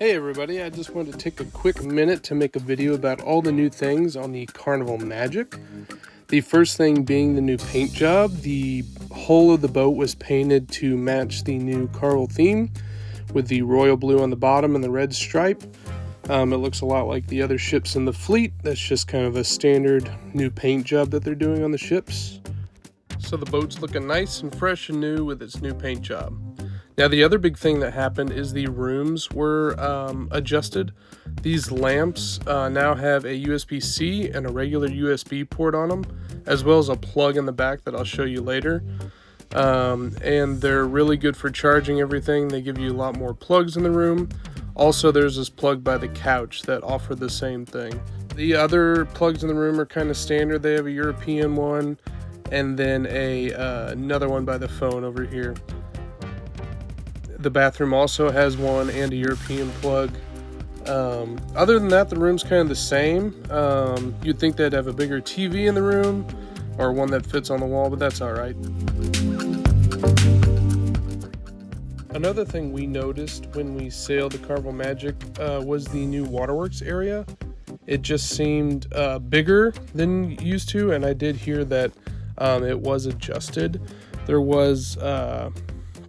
Hey everybody, I just wanted to take a quick minute to make a video about all the new things on the Carnival Magic. The first thing being the new paint job. The hull of the boat was painted to match the new Carnival theme with the royal blue on the bottom and the red stripe. It looks a lot like the other ships in the fleet. That's just kind of a standard new paint job that they're doing on the ships. So the boat's looking nice and fresh and new with its new paint job. Now the other big thing that happened is the rooms were adjusted. These lamps now have a USB-C and a regular USB port on them, as well as a plug in the back that I'll show you later. And they're really good for charging everything. They give you a lot more plugs in the room. Also, there's this plug by the couch that offer the same thing. The other plugs in the room are kind of standard. They have a European one and then another one by the phone over here. The bathroom also has one and a European plug. Other than that, the room's kind of the same. You'd think they'd have a bigger TV in the room or one that fits on the wall, but that's all right. Another thing we noticed when we sailed the Carnival Magic was the new WaterWorks area. It just seemed bigger than used to, and I did hear that it was adjusted. There was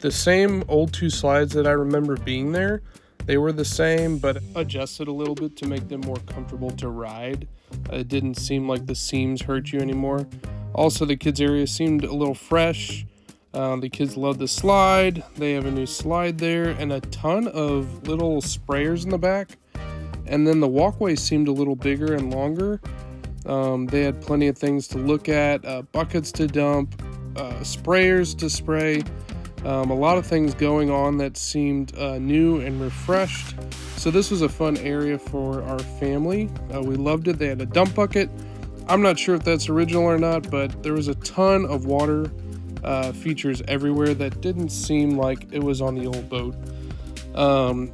the same old two slides that I remember being there. They were the same, but adjusted a little bit to make them more comfortable to ride. It didn't seem like the seams hurt you anymore. Also, the kids area seemed a little fresh. The kids love the slide. They have a new slide there and a ton of little sprayers in the back. And then the walkway seemed a little bigger and longer. They had plenty of things to look at, buckets to dump, sprayers to spray. A lot of things going on that seemed new and refreshed. So this was a fun area for our family. We loved it. They had a dump bucket. I'm not sure if that's original or not, but there was a ton of water features everywhere that didn't seem like it was on the old boat.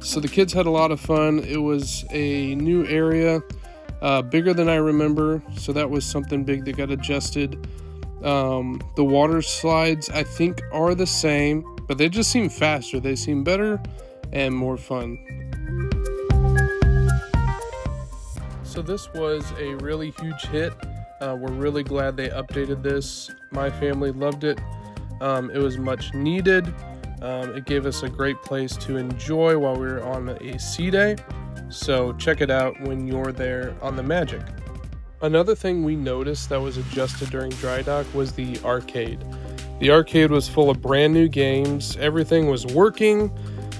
So the kids had a lot of fun. It was a new area, bigger than I remember. So that was something big that got adjusted. The water slides I think are the same, but they just seem faster. They seem better and more fun. So this was a really huge hit. We're really glad they updated this. My family loved it. It was much needed. It gave us a great place to enjoy while we were on a sea day. So check it out when you're there on the Magic. Another thing we noticed that was adjusted during dry dock was the arcade. The arcade was full of brand new games. Everything was working.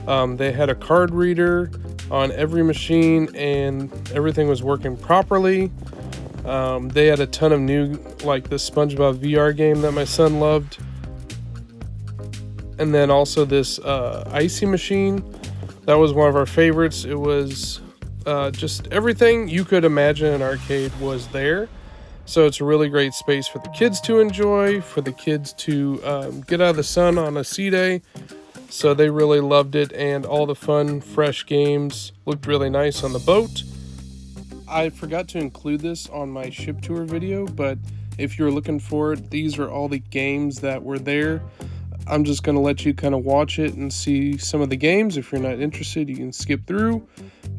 They had a card reader on every machine and everything was working properly. They had a ton of new, like the SpongeBob VR game that my son loved. And then also this icy machine. That was one of our favorites. It was just everything you could imagine an arcade was there. So it's a really great space for the kids to enjoy, for the kids to get out of the sun on a sea day. So they really loved it, and all the fun, fresh games looked really nice on the boat. I forgot to include this on my ship tour video, but if you're looking for it, these are all the games that were there. I'm just going to let you kind of watch it and see some of the games. If you're not interested, you can skip through.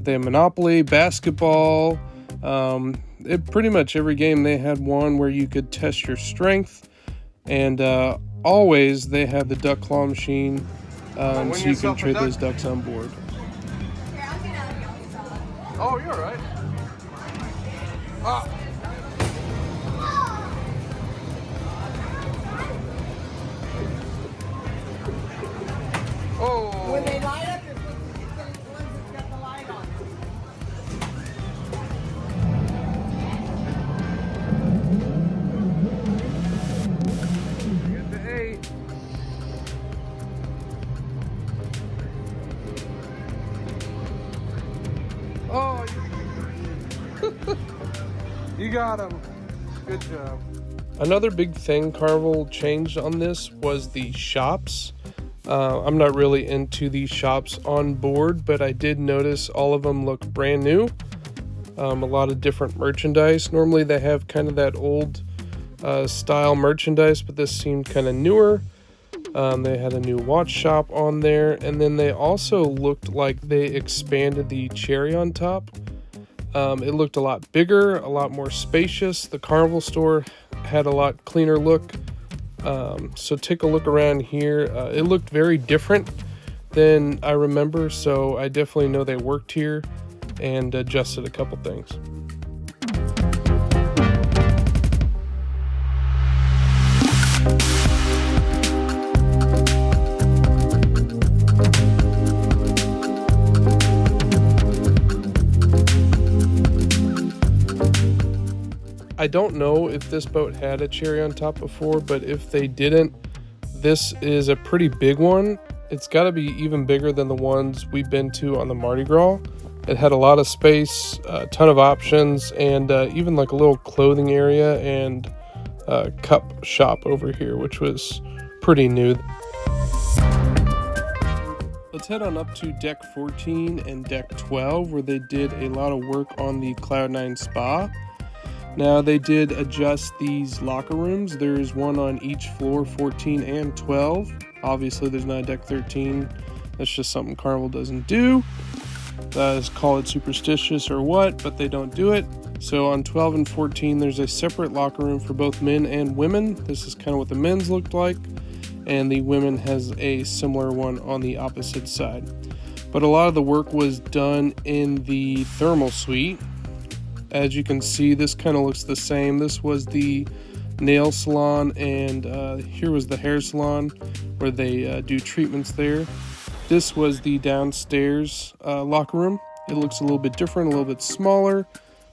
They have Monopoly, basketball, pretty much every game. They had one where you could test your strength, and always they have the duck claw machine, so you can trade those ducks on board. Oh, you're all right. Ah. Oh. When they light up, you're the ones that's got the light on. Get the A. Oh, you got him. Good job. Another big thing Carnival changed on this was the shops. I'm not really into these shops on board, but I did notice all of them look brand new. A lot of different merchandise. Normally they have kind of that old style merchandise, but this seemed kind of newer. They had a new watch shop on there, and then they also looked like they expanded the cherry on top. It looked a lot bigger, a lot more spacious. The Carnival store had a lot cleaner look. So take a look around here. It looked very different than I remember, so I definitely know they worked here and adjusted a couple things. I don't know if this boat had a cherry on top before, but if they didn't, this is a pretty big one. It's got to be even bigger than the ones we've been to on the Mardi Gras. It had a lot of space, a ton of options, and even like a little clothing area and cup shop over here, which was pretty new. Let's head on up to deck 14 and deck 12, where they did a lot of work on the Cloud9 Spa. Now they did adjust these locker rooms. There's one on each floor, 14 and 12. Obviously there's not a deck 13. That's just something Carnival doesn't do. Call it superstitious or what, but they don't do it. So on 12 and 14 there's a separate locker room for both men and women. This is kind of what the men's looked like, and the women has a similar one on the opposite side. But a lot of the work was done in the thermal suite. As you can see, this kind of looks the same. This was the nail salon, and here was the hair salon where they do treatments there. This was the downstairs locker room. It looks a little bit different, a little bit smaller,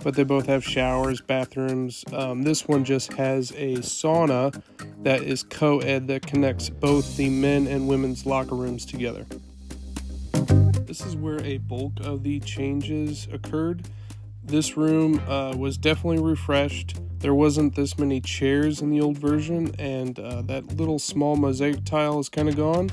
but they both have showers, bathrooms. This one just has a sauna that is co-ed that connects both the men and women's locker rooms together. This is where a bulk of the changes occurred. This room was definitely refreshed. There wasn't this many chairs in the old version, and that little small mosaic tile is kind of gone.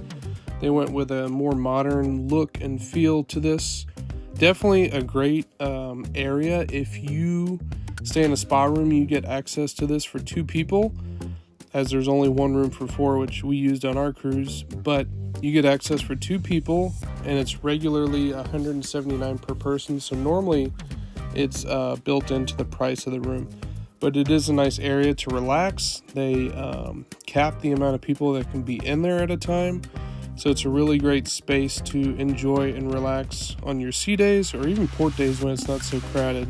They went with a more modern look and feel to this. Definitely a great area. If you stay in a spa room, you get access to this for 2 people, as there's only one room for 4, which we used on our cruise, but you get access for 2 people, and it's regularly $179 per person. So normally it's built into the price of the room, but it is a nice area to relax. They cap the amount of people that can be in there at a time, so it's a really great space to enjoy and relax on your sea days or even port days when it's not so crowded.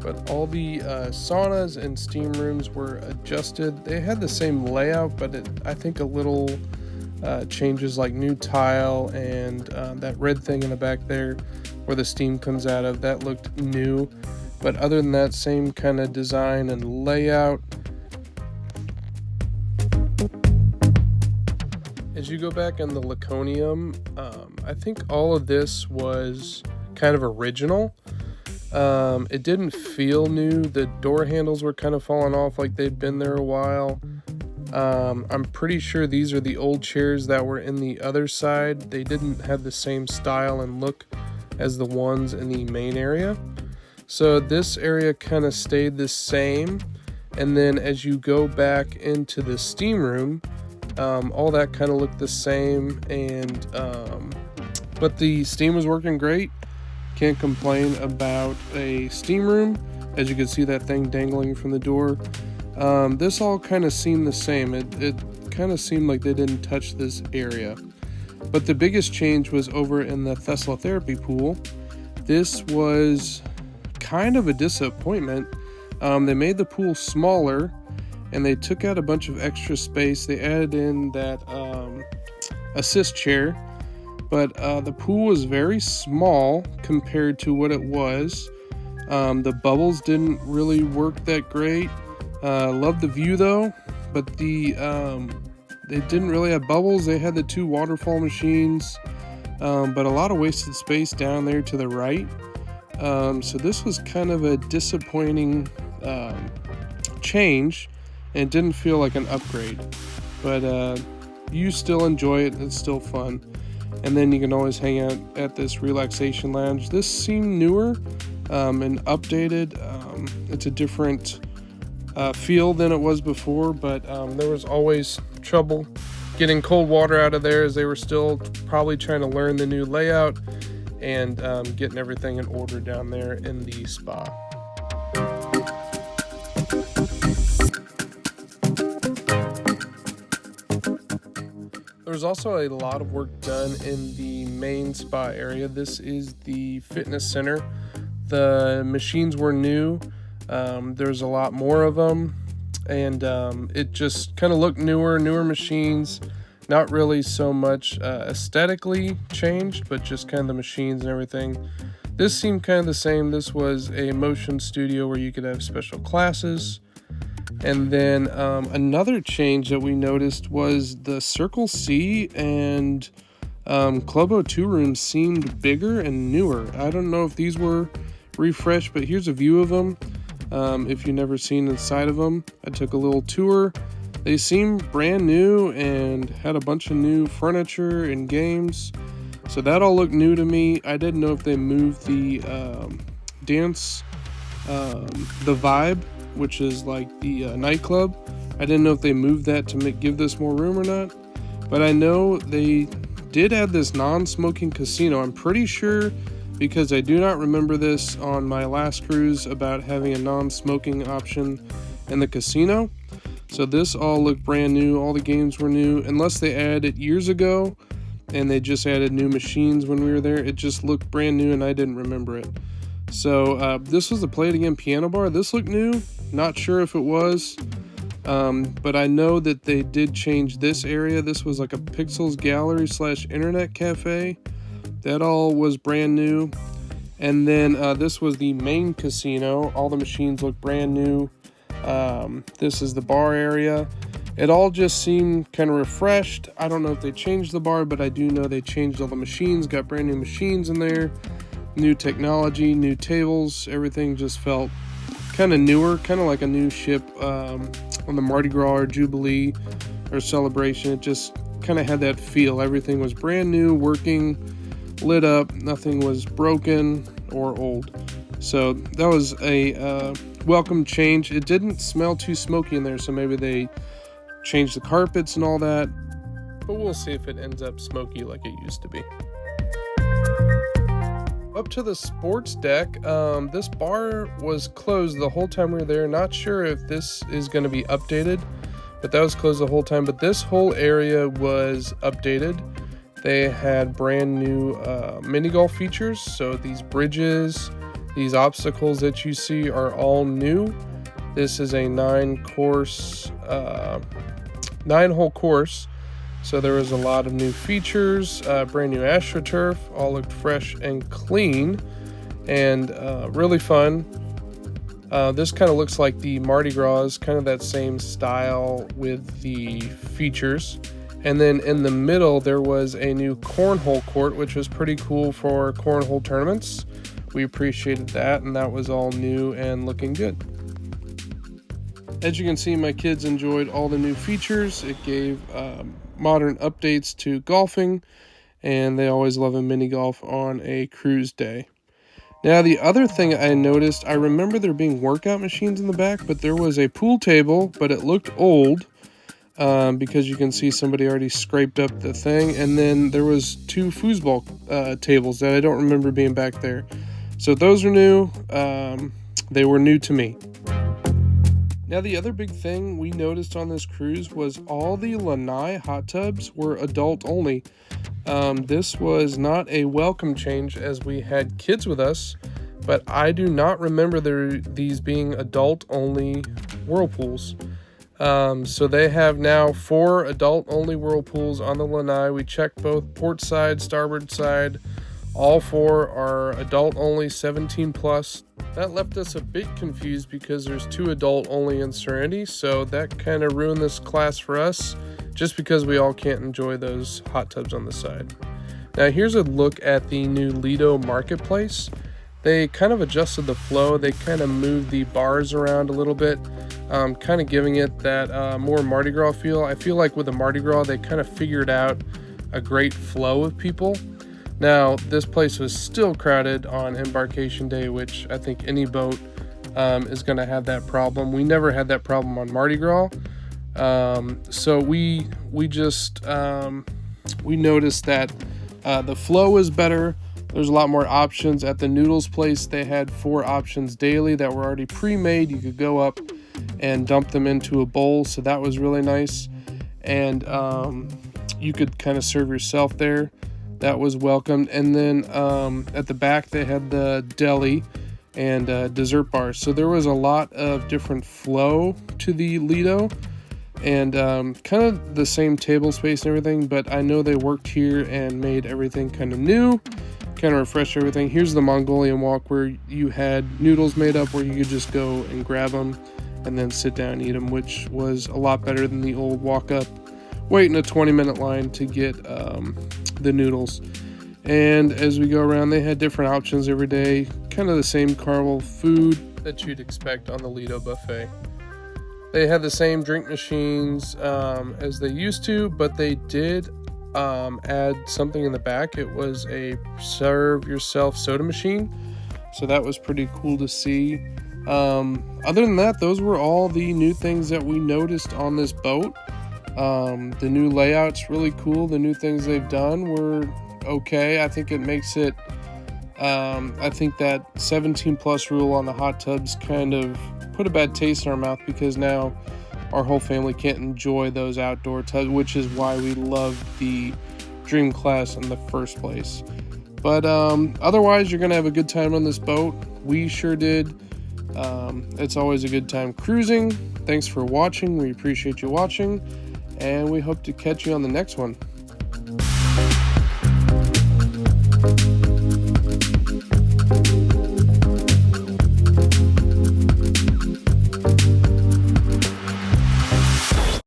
But all the saunas and steam rooms were adjusted. They had the same layout, but I think a little changes, like new tile and that red thing in the back there where the steam comes out of, that looked new. But other than that, same kind of design and layout. As you go back in the Laconium, I think all of this was kind of original. It didn't feel new. The door handles were kind of falling off like they'd been there a while. I'm pretty sure these are the old chairs that were in the other side. They didn't have the same style and look as the ones in the main area. So this area kind of stayed the same. And then as you go back into the steam room, all that kind of looked the same, and but the steam was working great. Can't complain about a steam room. As you can see, that thing dangling from the door. This all kind of seemed the same. It kind of seemed like they didn't touch this area. But the biggest change was over in the thessalotherapy pool. This was kind of a disappointment. They made the pool smaller, and they took out a bunch of extra space. They added in that assist chair, but the pool was very small compared to what it was. The bubbles didn't really work that great. Loved the view though, but they didn't really have bubbles. They had the 2 waterfall machines, but a lot of wasted space down there to the right. So this was kind of a disappointing change, and it didn't feel like an upgrade, but you still enjoy it. It's still fun. And then you can always hang out at this relaxation lounge. This seemed newer and updated. It's a different feel than it was before, but there was always trouble getting cold water out of there as they were still probably trying to learn the new layout and getting everything in order down there in the spa. There was also a lot of work done in the main spa area. This is the fitness center. The machines were new. There's a lot more of them, and it just kind of looked newer machines. Not really so much aesthetically changed, but just kind of the machines and everything. This seemed kind of the same. This was a motion studio where you could have special classes. And then another change that we noticed was the Circle C and Club O2 rooms seemed bigger and newer. I don't know if these were refreshed, but here's a view of them. If you've never seen inside of them, I took a little tour. They seemed brand new and had a bunch of new furniture and games. So that all looked new to me. I didn't know if they moved the dance, the Vibe, which is like the nightclub. I didn't know if they moved that to give this more room or not. But I know they did add this non-smoking casino. I'm pretty sure, because I do not remember this on my last cruise about having a non-smoking option in the casino. So this all looked brand new. All the games were new, unless they added years ago and they just added new machines when we were there. It just looked brand new and I didn't remember it. So this was the Play It Again piano bar. This looked new. Not sure if it was, but I know that they did change this area. This was like a Pixels gallery / internet cafe. That all was brand new. And then this was the main casino. All the machines look brand new. This is the bar area. It all just seemed kind of refreshed. I don't know if they changed the bar, but I do know they changed all the machines, got brand new machines in there, new technology, new tables. Everything just felt kind of newer, kind of like a new ship on the Mardi Gras or Jubilee or Celebration. It just kind of had that feel. Everything was brand new, working, lit up. Nothing was broken or old. So that was a welcome change. It didn't smell too smoky in there, so maybe they changed the carpets and all that. But we'll see if it ends up smoky like it used to be. Up to the sports deck, this bar was closed the whole time we were there. Not sure if this is going to be updated, but that was closed the whole time. But this whole area was updated. They had brand new mini golf features. So these bridges, these obstacles that you see are all new. This is a 9-hole course. So there was a lot of new features, brand new AstroTurf, all looked fresh and clean, and really fun. This kind of looks like the Mardi Gras, kind of that same style with the features. And then in the middle, there was a new cornhole court, which was pretty cool for cornhole tournaments. We appreciated that, and that was all new and looking good. As you can see, my kids enjoyed all the new features. It gave modern updates to golfing, and they always love a mini golf on a cruise day. Now, the other thing I noticed, I remember there being workout machines in the back, but there was a pool table, but it looked old because you can see somebody already scraped up the thing, and then there was 2 foosball tables that I don't remember being back there. So those are new. They were new to me. Now, the other big thing we noticed on this cruise was all the lanai hot tubs were adult only. This was not a welcome change as we had kids with us, but I do not remember these being adult only whirlpools. So they have now 4 adult only whirlpools on the lanai. We checked both port side, starboard side. All 4 are adult only, 17 plus. That left us a bit confused because there's 2 adult only in Serenity, so that kind of ruined this class for us just because we all can't enjoy those hot tubs on the side. Now here's a look at the new Lido Marketplace. They kind of adjusted the flow. They kind of moved the bars around a little bit, kind of giving it that more Mardi Gras feel. I feel like with the Mardi Gras, they kind of figured out a great flow of people. Now, this place was still crowded on embarkation day, which I think any boat is going to have that problem. We never had that problem on Mardi Gras. So we just we noticed that the flow is better. There's a lot more options. At the noodles place, they had 4 options daily that were already pre-made. You could go up and dump them into a bowl, so that was really nice. And you could kind of serve yourself there. That was welcomed. And then at the back, they had the deli and dessert bars. So there was a lot of different flow to the Lido, and kind of the same table space and everything, but I know they worked here and made everything kind of new, kind of refreshed everything. Here's the Mongolian walk where you had noodles made up where you could just go and grab them and then sit down and eat them, which was a lot better than the old walk up, wait in a 20-minute line to get the noodles. And as we go around, they had different options every day, kind of the same Carnival food that you'd expect on the Lido buffet. They had the same drink machines as they used to, but they did add something in the back. It was a serve yourself soda machine, so that was pretty cool to see. Other than that, those were all the new things that we noticed on this boat. The new layout's really cool. The new things they've done were okay. I think it makes it I think that 17 plus rule on the hot tubs kind of put a bad taste in our mouth, because now our whole family can't enjoy those outdoor tubs, which is why we love the Dream Class in the first place. But otherwise, you're gonna have a good time on this boat. We sure did. It's always a good time cruising. Thanks for watching. We appreciate you watching, and we hope to catch you on the next one.